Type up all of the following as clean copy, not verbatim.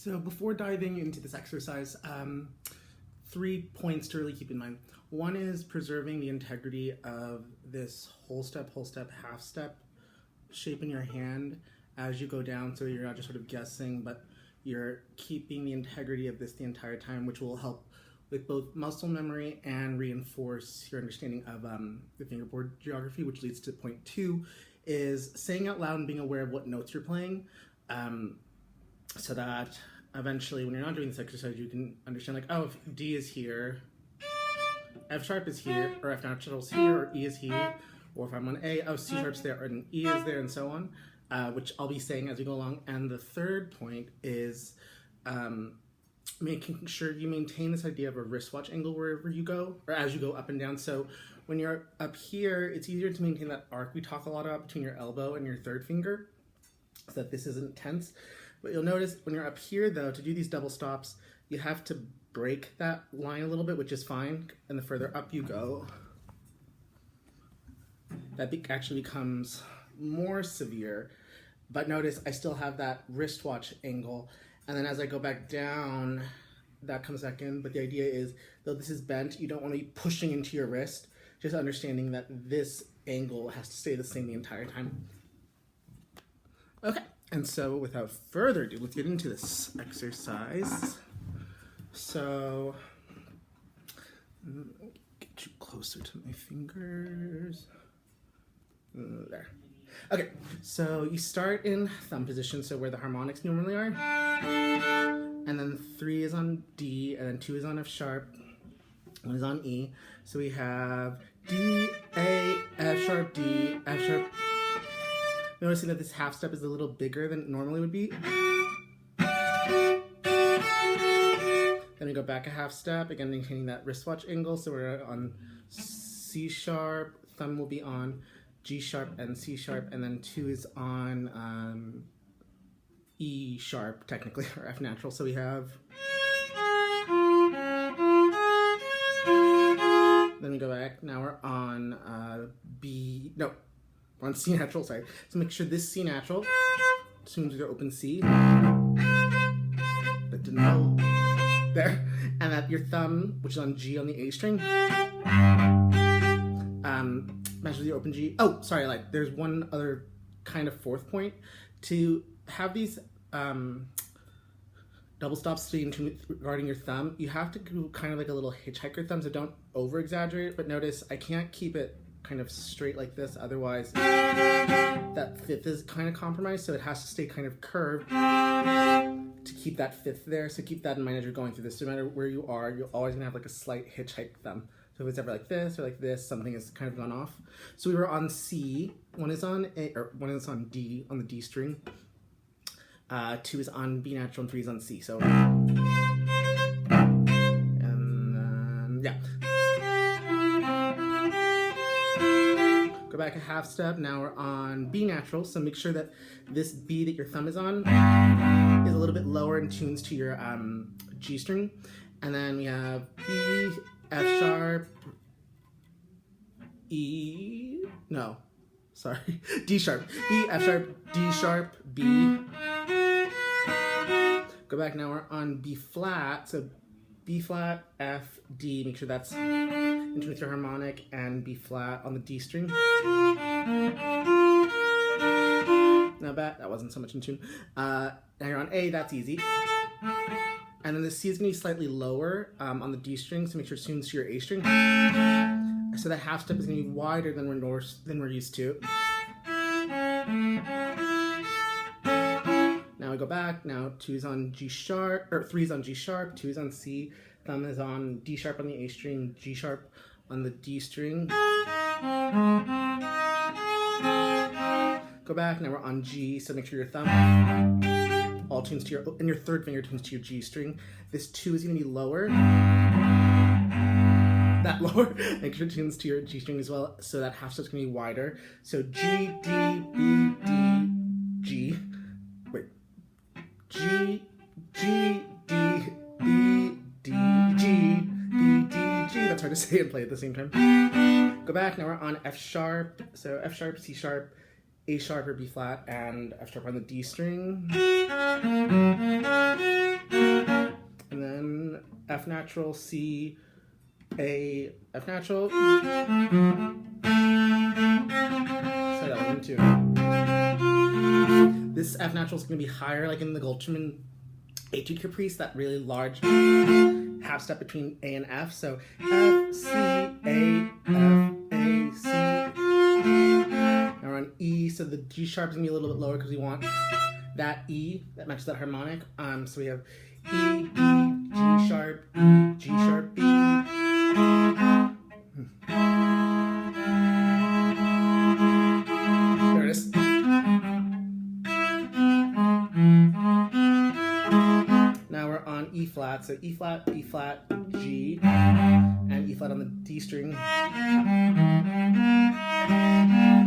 So before diving into this exercise, 3 points to really keep in mind. One is preserving the integrity of this whole step, half step shape in your hand as you go down, so you're not just sort of guessing, but you're keeping the integrity of this the entire time, which will help with both muscle memory and reinforce your understanding of the fingerboard geography, which leads to point 2, is saying out loud and being aware of what notes you're playing, so that eventually when you're not doing this exercise, you can understand, like, oh, if D is here, F sharp is here, or F natural is here, or E is here, or if I'm on A, oh, C sharp's there, and E is there, and so on, which I'll be saying as we go along. And the third point is making sure you maintain this idea of a wristwatch angle wherever you go, or as you go up and down. So when you're up here, it's easier to maintain that arc we talk a lot about between your elbow and your third finger, so that this isn't tense. But you'll notice when you're up here, though, to do these double stops, you have to break that line a little bit, which is fine. And the further up you go, that actually becomes more severe. But notice I still have that wristwatch angle. And then as I go back down, that comes back in. But the idea is, though this is bent, you don't want to be pushing into your wrist, just understanding that this angle has to stay the same the entire time. Okay. And so without further ado, let's get into this exercise. So, get you closer to my fingers. There. Okay, so you start in thumb position, so where the harmonics normally are. And then 3 is on D, and then 2 is on F sharp, 1 is on E. So we have D, A, F sharp, D, F sharp. Noticing that this half step is a little bigger than it normally would be. Then we go back a half step, again maintaining that wristwatch angle. So we're on C sharp, thumb will be on G sharp and C sharp, and then 2 is on E sharp, technically, or F natural. So we have. Then we go back, now we're on we're on C natural, sorry. So make sure this C natural, as soon as we go open C, that didn't hold, there, and that your thumb, which is on G on the A string, matches the open G. Oh, sorry, like there's one other kind of fourth point. To have these double stops stay in tune regarding your thumb, you have to do kind of like a little hitchhiker thumb, so don't over exaggerate it, but notice I can't keep it kind of straight like this, otherwise that fifth is kind of compromised, so it has to stay kind of curved to keep that fifth there. So keep that in mind as you're going through this. No matter where you are, you're always gonna have like a slight hitchhike thumb. So if it's ever like this or like this, something has kind of gone off. So we were on C, 1 is on A, or 1 is on D, on the D string. 2 is on B natural, and 3 is on C. So, and then, yeah. Go back a half step, now we're on B natural, so make sure that this B that your thumb is on is a little bit lower and tunes to your G string. And then we have B, F sharp, E, no, sorry, D sharp, B, F sharp, D sharp, B. Go back, now we're on B flat, so B flat, F, D, make sure that's in tune with your harmonic, and B flat on the D string. Now that wasn't so much in tune. Now you're on A, that's easy. And then the C is going to be slightly lower on the D string, so make sure it tunes to your A string. So that half step is going to be wider than we're used to. Now we go back, now 2 is on G sharp, or 3 is on G sharp, 2 is on C, thumb is on D sharp on the A string, G sharp on the D string. Go back, now we're on G, so make sure your thumb all tunes to and your third finger tunes to your G string. This 2 is going to be lower. That lower, make sure it tunes to your G string as well, so that half step's going to be wider. So G, D, B, D, G. Wait. G, G, D, B, D, G, B, D, G. That's hard to say and play at the same time. Go back, now we're on F sharp. So F sharp, C sharp, A sharp or B flat, and F sharp on the D string. F natural, C, A, F natural. So that 1, 2. This F natural is going to be higher, like in the Goldschmidt Etude Caprice, that really large half step between A and F. So F, C, A, F, A, C. Now we're on E, so the G sharp is going to be a little bit lower because we want that E that matches that harmonic. So we have E, B, G sharp, E, G sharp, B. There it is. Now we're on E flat, so E flat, B flat, G, and E flat on the D string.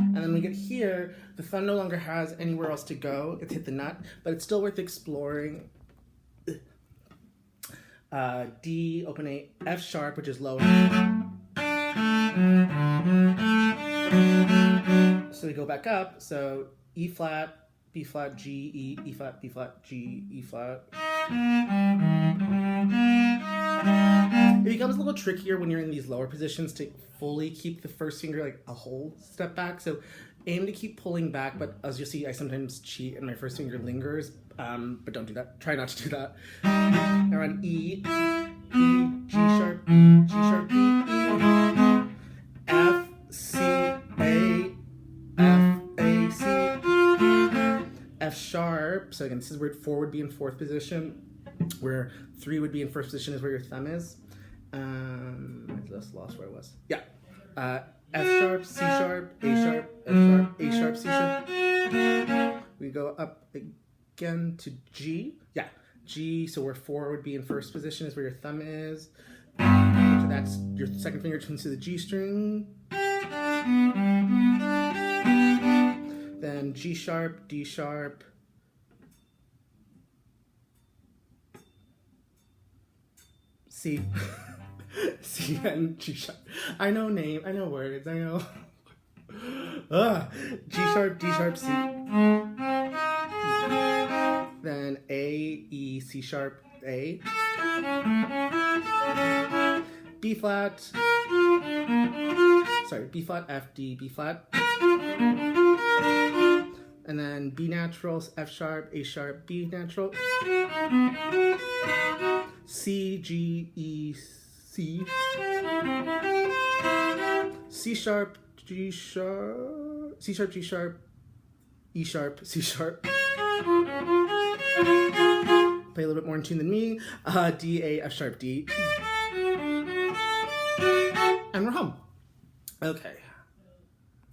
And then we get here, the thumb no longer has anywhere else to go. It's hit the nut, but it's still worth exploring. D, open A, F sharp, which is lower. So we go back up, so E flat, B flat, G, E, E flat, B flat, G, E flat. It becomes a little trickier when you're in these lower positions to fully keep the first finger like a whole step back. So aim to keep pulling back, but as you'll see, I sometimes cheat and my first finger lingers, but don't do that. Try not to do that. Now we're on E, E, G sharp, G sharp, E, F, C, A, F, A, C, F sharp. So again, this is where 4 would be in 4th position, where 3 would be in 1st position is where your thumb is. I just lost where I was. Yeah. F sharp, C sharp, A sharp, F sharp, A sharp, C sharp. We go up again to G. Yeah, G. So where 4 would be in 1st position is where your thumb is. So that's your second finger turns to the G string. Then G sharp, D sharp, C. C and G sharp. I know words, I know. G sharp, D sharp, C. Then A, E, C sharp, A. B flat. Sorry, B flat, F, D, B flat. And then B natural, F sharp, A sharp, B natural. C, G, E, C. C sharp, G sharp, C sharp, G sharp, E sharp, C sharp. Play a little bit more in tune than me. D, A, F sharp, D. And we're home. Okay.